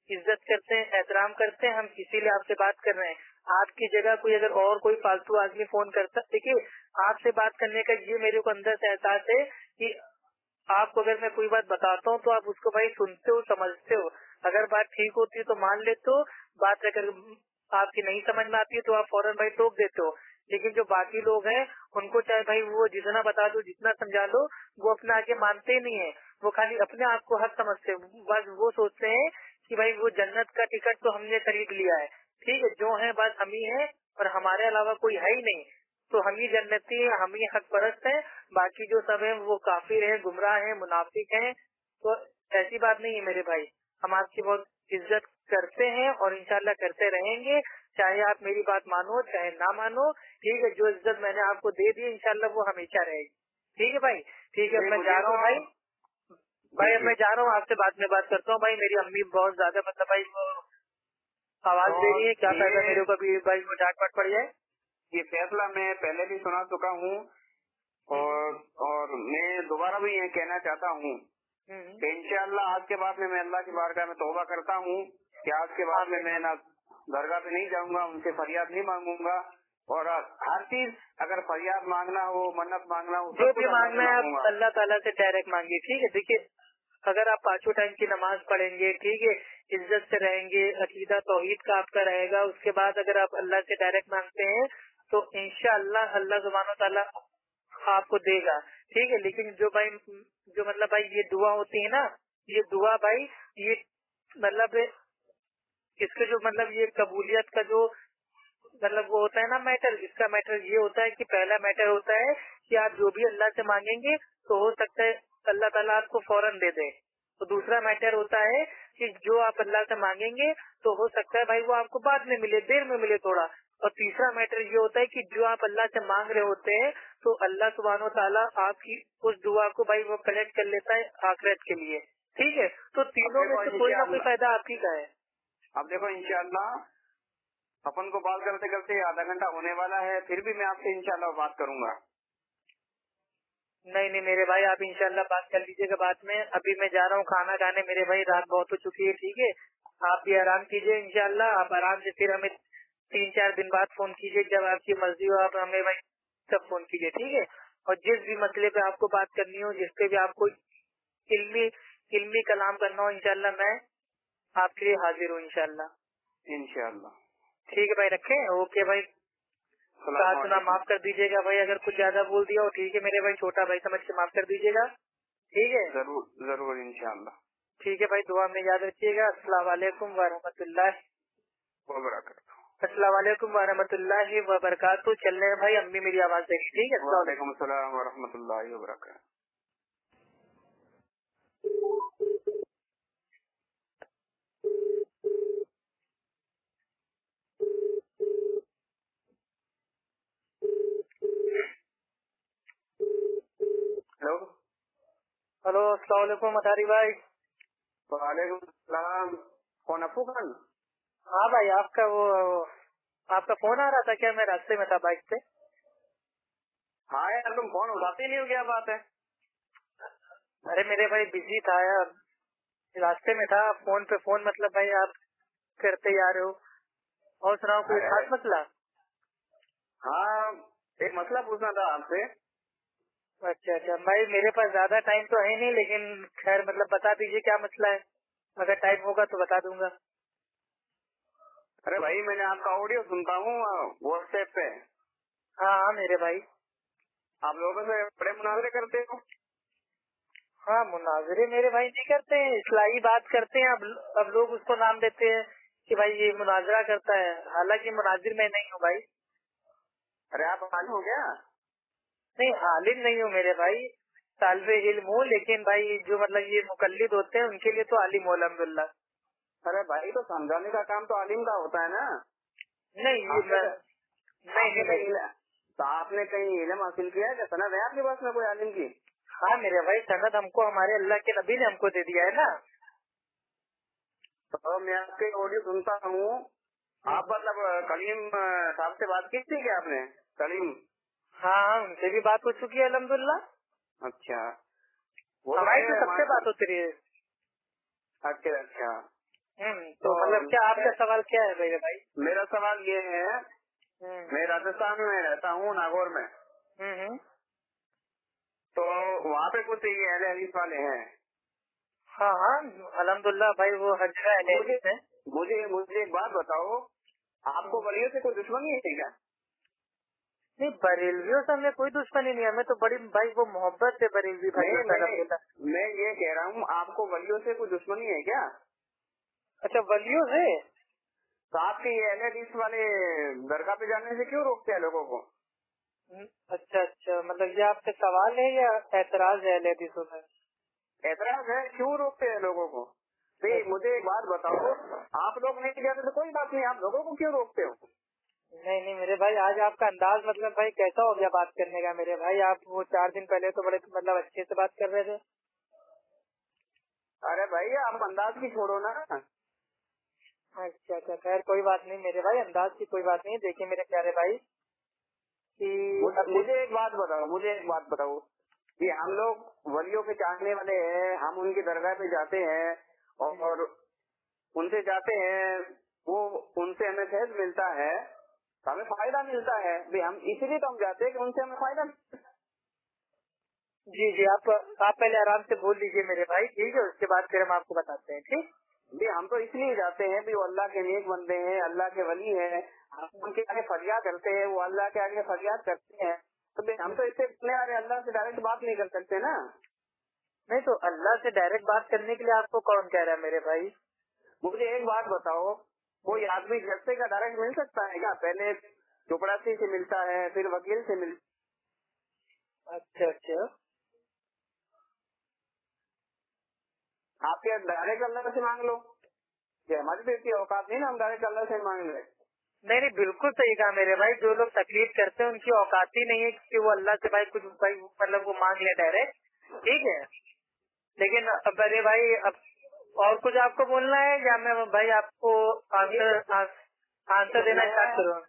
इज्जत करते हैं, एहतराम करते हैं, हम इसीलिए आपसे बात कर रहे हैं। आपकी जगह कोई अगर और कोई फालतू आदमी फोन करता, देखिए आपसे बात करने का ये मेरे को अंदर से एहसास है कि आपको अगर मैं कोई बात बताता हूँ तो आप उसको भाई सुनते हो, समझते हो। अगर बात ठीक होती है तो मान लेते हो, बात अगर आपकी नहीं समझ में आती है तो आप फौरन भाई टोक देते हो। लेकिन जो बाकी लोग हैं उनको चाहे भाई वो जितना बता दो, जितना समझा लो, वो अपने आगे मानते ही नहीं है। वो खाली अपने आप को हक समझते हैं, बस वो सोचते हैं कि भाई वो जन्नत का टिकट तो हमने खरीद लिया है, ठीक है, जो है बस हम ही है और हमारे अलावा कोई है ही नहीं, तो हम ही जन्नती हैं, हम ही हक परस्त हैं, बाकी जो सब हैं वो काफिर हैं, गुमराह हैं, मुनाफिक हैं। तो ऐसी बात नहीं है मेरे भाई, हम आपकी बहुत इज्जत करते हैं और इंशाल्लाह करते रहेंगे, चाहे आप मेरी बात मानो चाहे ना मानो, ठीक है। जो इज्जत मैंने आपको दे दी इंशाल्लाह वो हमेशा रहेगी, ठीक है भाई। ठीक है, मैं जा रहा हूँ भाई, अब मैं जा रहा हूँ, आपसे बाद में बात करता हूँ भाई। मेरी अम्मी बहुत ज्यादा मतलब भाई वो आवाज दे रही है, क्या फायदा मेरे को भी भाई वो डांट पड़ जाए।
ये फैसला मैं पहले भी सुना चुका हूँ और मैं दोबारा भी ये कहना चाहता हूँ कि इंशाअल्लाह आज के बाद में मैं अल्लाह की बारगाह में तौबा करता हूँ कि आज के बाद में मैं ना दरगाह पे नहीं जाऊंगा, उनसे फरियाद नहीं मांगूंगा, और हर चीज अगर फरियाद मांगना हो, मन्नत मांगना हो,
जो भी मांगना है आप अल्लाह ताला से डायरेक्ट मांगिए, ठीक है। देखिए अगर आप 5 टाइम की नमाज पढ़ेंगे, ठीक है, इज्जत से रहेंगे, अकीदा तौहीद का आपका रहेगा, उसके बाद अगर आप अल्लाह से डायरेक्ट मांगते हैं तो इंशाअल्लाह अल्लाह सुब्हानहू ताला आपको देगा, ठीक है। लेकिन जो मतलब भाई ये दुआ होती है ना, ये दुआ भाई ये मतलब इसके जो मतलब ये कबूलियत का जो मतलब वो होता है ना मैटर, इसका मैटर ये होता है कि पहला मैटर होता है कि आप जो भी अल्लाह से मांगेंगे तो हो सकता है अल्लाह ताला आपको फौरन दे दे। तो दूसरा मैटर होता है कि जो आप अल्लाह से मांगेंगे तो हो सकता है भाई वो आपको बाद में मिले, देर में मिले थोड़ा। और तीसरा मैटर ये होता है कि जो आप अल्लाह से मांग रहे होते हैं तो अल्लाह सुब्हानहू ताला आपकी उस दुआ को भाई वो कलेक्ट कर लेता है आखिरत के लिए, ठीक है। तो तीनों में से कोई ना कोई फायदा आपकी का है।
अब देखो इंशाअल्लाह अपन को बात करते करते आधा घंटा होने वाला है, फिर भी मैं आपसे इंशाअल्लाह बात करूंगा।
नहीं मेरे भाई, आप इंशाल्लाह बात कर लीजिएगा बाद में। अभी मैं जा रहा हूँ खाना खाने मेरे भाई, रात बहुत हो चुकी है, ठीक है। आप भी आराम कीजिए इंशाल्लाह, आप आराम से फिर हमें 3-4 दिन बाद फोन कीजिए, जब आपकी मर्जी हो आप हमें भाई तब फोन कीजिए, ठीक है। और जिस भी मसले पे आपको बात करनी हो, जिस पे भी आपको इल्मी कलाम करना हो, इंशाल्लाह मैं आपके लिए हाजिर हूँ
इंशाअल्लाह।
ठीक है भाई, रखें, ओके भाई। कहा सुना माफ कर दीजिएगा भाई, अगर कुछ ज्यादा बोल दिया हो, ठीक है मेरे भाई, छोटा भाई समझ के माफ कर दीजिएगा, ठीक है।
जरूर जरूर इंशाअल्लाह।
ठीक है भाई, दुआ में याद रखिएगा। अस्सलाम वालेकुम वरहमतुल्लाह। अस्सलाम वालेकुम वरहमतुल्लाहि वबरकातुहू। चल रहे हैं भाई, अम्मी मेरी आवाज देगी, ठीक है।
वालेकुम अस्सलाम वरहमतुल्लाहि वबरकातुहू। हेलो
हेलो, अस्सलाम वालेकुम अतारी भाई।
वालेकुम अस्सलाम। कौन अप्पू खान?
हाँ भाई, आपका फोन आ रहा था क्या? मैं रास्ते में था बाइक पे।
हाँ यार तुम फोन उठाते नहीं हो, क्या बात है?
अरे मेरे भाई बिजी था यार, रास्ते में था, फोन पे फोन मतलब भाई आप करते ही आ रहे हो। और सुनाओ, कोई खास मसला?
हाँ एक मसला पूछना था आपसे।
अच्छा भाई, मेरे पास ज्यादा टाइम तो है नहीं, लेकिन खैर मतलब बता दीजिए क्या मसला है, अगर टाइम होगा तो बता दूंगा।
अरे भाई मैंने आपका ऑडियो सुनता हूँ व्हाट्सएप पे।
हाँ मेरे भाई।
आप लोगों से बड़े मुनाजरे करते हो।
हाँ मुनाजरे मेरे भाई नहीं करते हैं, इस्लाही बात करते हैं। अब लोग उसको नाम देते हैं कि भाई ये मुनाजरा करता है, हालांकि मुनाजिर मैं नहीं हूँ भाई।
अरे आप आलिम हो क्या?
नहीं आलिम नहीं हूँ मेरे भाई, तालिबे इल्म हूँ, लेकिन भाई जो मतलब ये मुकल्लिद होते हैं उनके लिए तो आलिम हूँ अल्हम्दुलिल्लाह।
अरे भाई तो समझाने का काम तो आलिम का होता है ना।
नहीं ये नहीं।
तो आपने कहीं इल्म हासिल किया है क्या? सनद है आपके पास में कोई आलिम की?
हाँ मेरे भाई, सनद हमको हमारे अल्लाह के नबी ने हमको दे दिया है ना।
तो मैं आपके ऑडियो सुनता हूँ। आप मतलब कलीम साहब से बात की थी क्या आपने? कलीम?
हाँ उनसे भी बात हो चुकी है अल्हम्दुलिल्लाह।
अच्छा वो
हमारी तो सबसे बात होती रही है।
अच्छा।
तो मतलब क्या आपका सवाल क्या है मेरे भाई?
मेरा सवाल ये है, मैं राजस्थान में रहता हूँ, नागौर में। तो वहाँ पे कुछ ये अहले हदीस वाले हैं।
हाँ अल्हम्दुलिल्लाह भाई, वो हजरा है।
मुझे एक बात बताओ, आपको वलियों से कोई दुश्मनी है क्या?
नहीं बरेलवियों से हमें कोई दुश्मनी नहीं है, हमें तो बड़ी भाई वो मोहब्बत है बरेलवी भाई।
मैं ये कह रहा हूँ आपको वलियों से कोई दुश्मनी है क्या?
अच्छा वलियों से?
तो आपके ये अहले हदीस वाले दरगाह पे जाने से क्यों रोकते हैं लोगों को?
अच्छा मतलब ये आपका सवाल है या एतराज है अहले हदीसों में?
एतराज है, क्यों रोकते हैं लोगों को? नहीं मुझे एक बात बताओ, आप लोग नहीं जाते तो कोई बात नहीं, आप लोगों को क्यों रोकते हो?
नहीं मेरे भाई, आज आपका अंदाज मतलब भाई कैसा हो गया बात करने का मेरे भाई? आप वो 4 दिन पहले तो बड़े मतलब अच्छे से बात कर रहे थे।
अरे भाई आप अंदाज की छोड़ो ना।
अच्छा खैर कोई बात नहीं मेरे भाई, अंदाज की कोई बात नहीं। देखिए मेरे प्यारे भाई कि
मुझे एक बात बताओ कि हम लोग वलियों के चाहने वाले हैं, हम उनकी दरगाह पे जाते हैं और उनसे जाते हैं, वो उनसे हमें फैज मिलता है, तो हमें फायदा मिलता है भी, हम इसीलिए तो हम जाते हैं कि उनसे हमें फायदा।
जी आप पहले आराम से बोल लीजिए मेरे भाई, ठीक है? उसके बाद फिर हम आपको बताते हैं, ठीक?
भी हम तो इसलिए जाते हैं भी वो अल्लाह के नेक बंदे हैं, अल्लाह के वली हैं, हम उनके आगे फरियाद करते हैं, वो अल्लाह के आगे फरियाद करते हैं, तो हम तो इससे अपने अल्लाह से डायरेक्ट बात नहीं कर सकते ना।
नहीं तो अल्लाह से डायरेक्ट बात करने के लिए आपको कौन कह रहा है मेरे भाई?
मुझे एक बात बताओ, कोई आदमी जैसे का डायरेक्ट मिल सकता है क्या? पहले चुपड़ासी से मिलता है, फिर वकील से
अच्छा
आप क्या डायरेक्ट अल्लाह से मांग लो? ये हमारी तो इतनी औकात नहीं ना, हम डायरेक्ट अल्लाह से मांग रहे।
नहीं बिल्कुल सही कहा मेरे भाई, जो लोग तकलीफ करते हैं उनकी औकात ही नहीं है कि वो अल्लाह से भाई कुछ भाई मतलब वो मांग ले डायरेक्ट, ठीक है? लेकिन अब अरे भाई अब और कुछ आपको बोलना है या मैं भाई आपको आंसर देना स्टार्ट करूँ?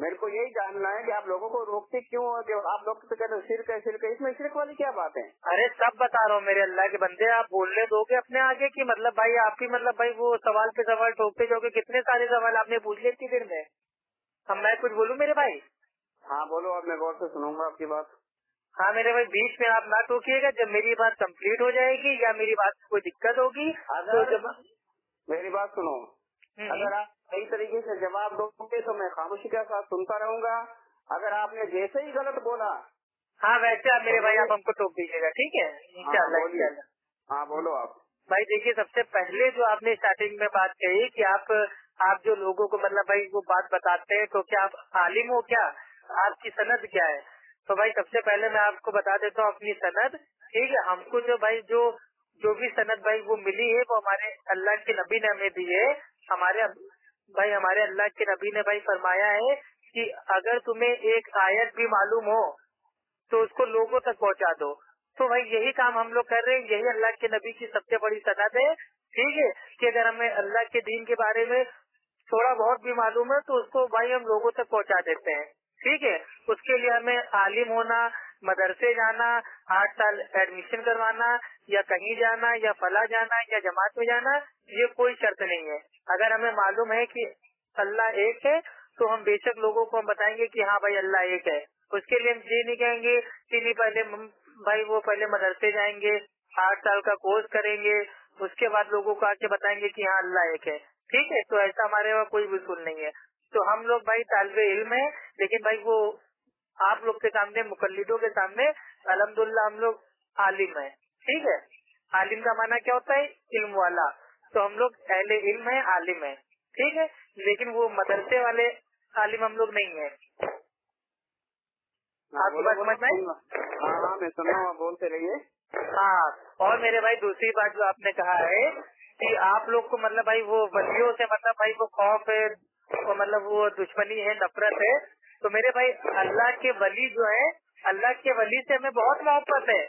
मेरे को यही जानना है कि आप लोगों को रोकते क्यों हो? कि आप लोग तो कहते हो शिरक है, इसमें शिरक वाली क्या बात है? अरे
सब बता रहा हूँ मेरे अल्लाह के बंदे, आप बोलने दोगे अपने आगे की मतलब भाई आपकी मतलब भाई वो सवाल पे सवाल ठोकते जाओगे। कितने सारे सवाल आपने पूछ लिए इतनी देर में, अब मैं कुछ बोलूँ मेरे भाई?
हाँ बोलो, अब मैं गौर से सुनूंगा आपकी बात।
हाँ मेरे भाई, बीच में आप ना टोकिएगा, जब मेरी बात कंप्लीट हो जाएगी या मेरी बात में कोई दिक्कत होगी तो जब
मेरी बात सुनो, अगर आप सही तरीके से जवाब दोगे तो मैं खामोशी के साथ सुनता रहूंगा, अगर आपने जैसे ही गलत बोला,
हाँ वैसे आप मेरे भाई आप हमको टोक दीजिएगा, ठीक है? इंशाल्लाह।
हाँ बोलो आप।
भाई देखिए, सबसे पहले जो आपने स्टार्टिंग में बात कही कि आप जो लोगों को मतलब भाई वो बात बताते हैं, तो क्या आप आलिम हो क्या? आपकी सनद क्या है? तो भाई सबसे पहले मैं आपको बता देता हूँ अपनी सनद, ठीक है? हमको जो भाई जो भी सनद भाई वो मिली है वो हमारे अल्लाह के नबी ने हमें दी है। हमारे अल्लाह के नबी ने भाई फरमाया है कि अगर तुम्हें एक आयत भी मालूम हो तो उसको लोगों तक पहुंचा दो। तो भाई यही काम हम लोग कर रहे हैं, यही अल्लाह के नबी की सबसे बड़ी सनद है, ठीक है? कि अगर हमें अल्लाह के दीन के बारे में थोड़ा बहुत भी मालूम है तो उसको भाई हम लोगों तक पहुंचा देते हैं, ठीक है? उसके लिए हमें आलिम होना, मदरसे जाना, 8 साल एडमिशन करवाना, या कहीं जाना, या फला जाना, या जमात में जाना, ये कोई शर्त नहीं है। अगर हमें मालूम है कि अल्लाह एक है तो हम बेशक लोगों को हम बताएंगे कि हाँ भाई अल्लाह एक है। उसके लिए हम ये नहीं कहेंगे कि नहीं पहले मदरसे जाएंगे, 8 साल का कोर्स करेंगे, उसके बाद लोगों को आके बताएंगे कि हाँ अल्लाह एक है, ठीक है। तो ऐसा हमारे वहाँ कोई भी उसूल नहीं है। तो हम लोग भाई तालिबे इल्म है, लेकिन भाई वो आप लोग के सामने, मुकल्लिदों के सामने अल्हम्दुलिल्लाह हम लोग आलिम है। ठीक है, आलिम का माना क्या होता है? इल्म वाला। तो हम लोग अहले इल्म है, आलिम है। ठीक है, लेकिन वो मदरसे वाले आलिम हम लोग नहीं है। आपकी बात समझ में?
हाँ मैं सुन रहा हूँ, बोलते रहिए।
हाँ, और मेरे भाई दूसरी बात जो आपने कहा है कि आप लोग को मतलब भाई वो वलियों से मतलब भाई वो खौफ है, वो मतलब वो दुश्मनी है, नफरत है। तो मेरे भाई अल्लाह के वली जो है, अल्लाह के वली से हमें बहुत मोहब्बत है,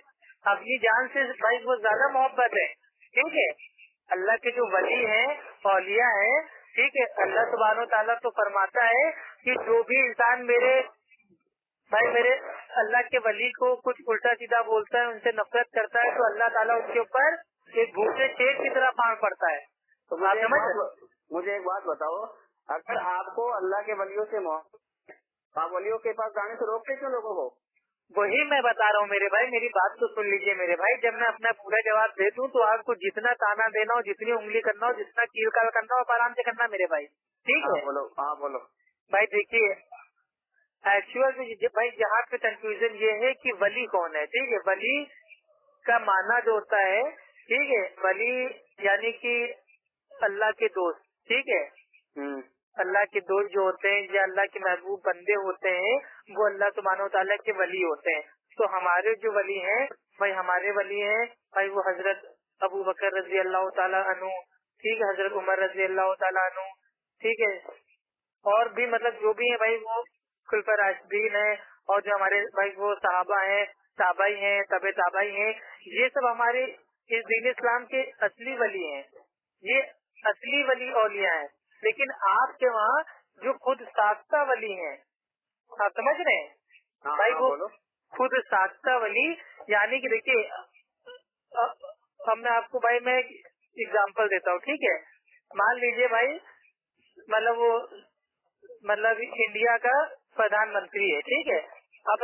अपनी जान से भाई वो ज्यादा मोहब्बत है। ठीक है, अल्लाह के जो वली है, औलिया है, ठीक है, अल्लाह सुब्हानो ताला तो फरमाता है कि जो भी इंसान मेरे अल्लाह के वली को कुछ उल्टा सीधा बोलता है, उनसे नफरत करता है, तो अल्लाह ताला उसके ऊपर एक भूखे शेर की तरह फाड़ पड़ता है।
तो मुझे एक बात बताओ, अगर आपको अल्लाह के वलियों से मोहब्बत, आप वलियों के पास जाने से रोकते क्यों लोगों को?
वही मैं बता रहा हूँ मेरे भाई, मेरी बात तो सुन लीजिए मेरे भाई। जब मैं अपना पूरा जवाब दे दूं तो आपको जितना ताना देना हो, जितनी उंगली करना हो, जितना कील करना हो, आप आराम से करना मेरे भाई। ठीक है,
बोलो। हाँ बोलो
भाई। देखिए एक्चुअल में भाई यहाँ पे कंफ्यूजन ये है कि वली कौन है। ठीक है, वली का माना जो होता है, ठीक है, वली यानी कि अल्लाह के दोस्त। ठीक है, अल्लाह के दोस्त जो होते हैं या अल्लाह के महबूब बंदे होते हैं, वो अल्लाह सुब्हानो तआला के वली होते हैं। तो हमारे जो वली हैं भाई, हमारे वली हैं भाई वो हजरत अबू बकर रजी अल्लाह ताला अन्हु, ठीक है, हजरत उमर रजी अल्लाह ताला अन्हु, ठीक है, और भी मतलब जो भी है भाई वो खुलफा राशिदीन है, और जो हमारे भाई वो सहाबा हैं, ताबाई हैं, तबे ताबाई हैं, ये सब हमारे इस दीन इस्लाम के असली वली हैं। ये असली वली औलिया हैं। लेकिन आपके वहाँ जो खुद साख्ता वली हैं, आप समझ रहे हैं?
हाँ,
भाई वो
बोलो।
खुद साख्ता वली, यानी कि देखिए अब मैं आपको भाई मैं एग्जाम्पल देता हूँ। ठीक है, मान लीजिए भाई मतलब वो मतलब इंडिया का प्रधानमंत्री है। ठीक है, अब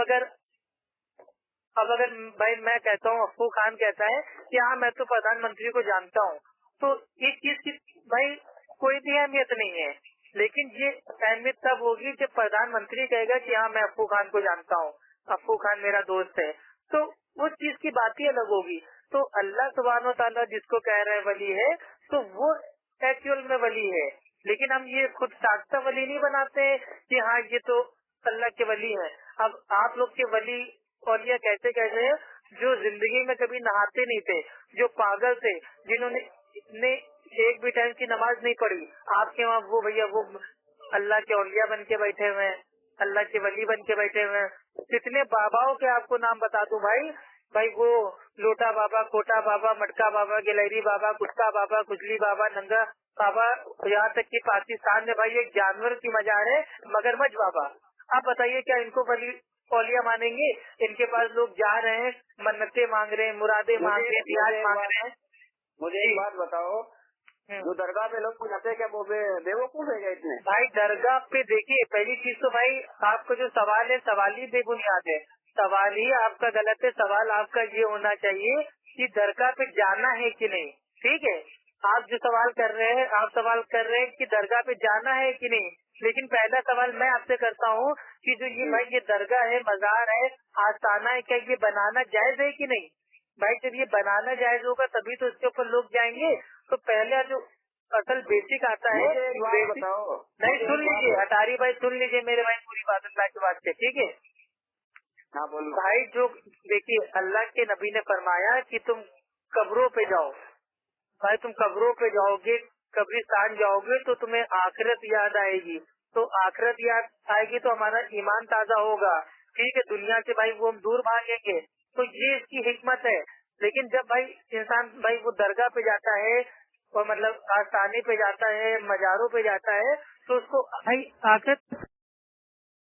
अगर भाई मैं कहता हूँ, अफू खान कहता है कि हाँ मैं तो प्रधानमंत्री को जानता हूँ, तो इस चीज की भाई कोई भी अहमियत नहीं है। लेकिन ये अहमियत तब होगी जब प्रधानमंत्री कहेगा कि हाँ मैं अफू खान को जानता हूँ, अफू खान मेरा दोस्त है, तो उस चीज की बात ही अलग होगी। तो अल्लाह सुब्हानो तआला जिसको कह रहे हैं वली है, तो वो एक्चुअल में वली है। लेकिन हम ये खुद साख्ता वली नहीं बनाते हैं कि हाँ ये तो अल्लाह के वली है। अब आप लोग के वली और ये कैसे कैसे है, जो जिंदगी में कभी नहाते नहीं थे, जो पागल थे, जिन्होंने एक भी टाइम की नमाज नहीं पढ़ी, आपके वहाँ वो भैया वो अल्लाह के औलिया बन के बैठे हुए हैं, अल्लाह के वली बन के बैठे हुए हैं। कितने बाबाओं के आपको नाम बता दूं भाई वो लोटा बाबा, कोटा बाबा, मटका बाबा, गिलहरी बाबा, कुत्ता बाबा, कुचली बाबा, नंगा बाबा, यहाँ तक कि पाकिस्तान में भाई एक जानवर की मजार है मगरमच्छ बाबा। आप बताइए क्या इनको वली औलिया मानेंगे? इनके पास लोग जा रहे हैं, मन्नतें मांग रहे हैं, मुरादे मांग रहे हैं, प्याज मांग रहे हैं।
मुझे एक बात बताओ, जो दरगाह पे लोग जाते हैं क्या वो बेवकूफ है क्या इतने? भाई
दरगाह पे देखिए, पहली चीज तो भाई आपका जो सवाल है, सवाल ही बेबुनियाद है, सवाल ही आपका गलत है। सवाल आपका ये होना चाहिए कि दरगाह पे जाना है कि नहीं। ठीक है, आप जो सवाल कर रहे हैं, आप सवाल कर रहे हैं कि दरगाह पे जाना है कि नहीं। लेकिन पहला सवाल मैं आपसे करता हूँ कि जो ये भाई ये दरगाह है, मजार है, आस्थाना है, क्या ये बनाना जायज है कि नहीं? भाई जब ये बनाना जायज होगा तभी तो इसके ऊपर लोग जाएंगे। तो पहले जो असल बेसिक आता है,
बताओ।
नहीं सुन लीजिए अटारी भाई, सुन लीजिए मेरे भाई पूरी बात अल्लाह की बात से। ठीक है,
हाँ बोलो
भाई। जो देखिए अल्लाह के नबी ने फरमाया कि तुम कब्रों पे जाओ, भाई तुम कब्रों पे जाओगे, कब्रिस्तान जाओगे तो तुम्हें आखिरत याद आएगी। तो आखिरत याद आएगी तो हमारा ईमान ताजा होगा। ठीक है, दुनिया से भाई वो हम दूर भागेंगे। तो ये इसकी हिकमत है। लेकिन जब भाई इंसान भाई वो दरगाह पे जाता है और मतलब आस्थाने पे जाता है, मजारों पे जाता है, तो उसको भाई आखिरत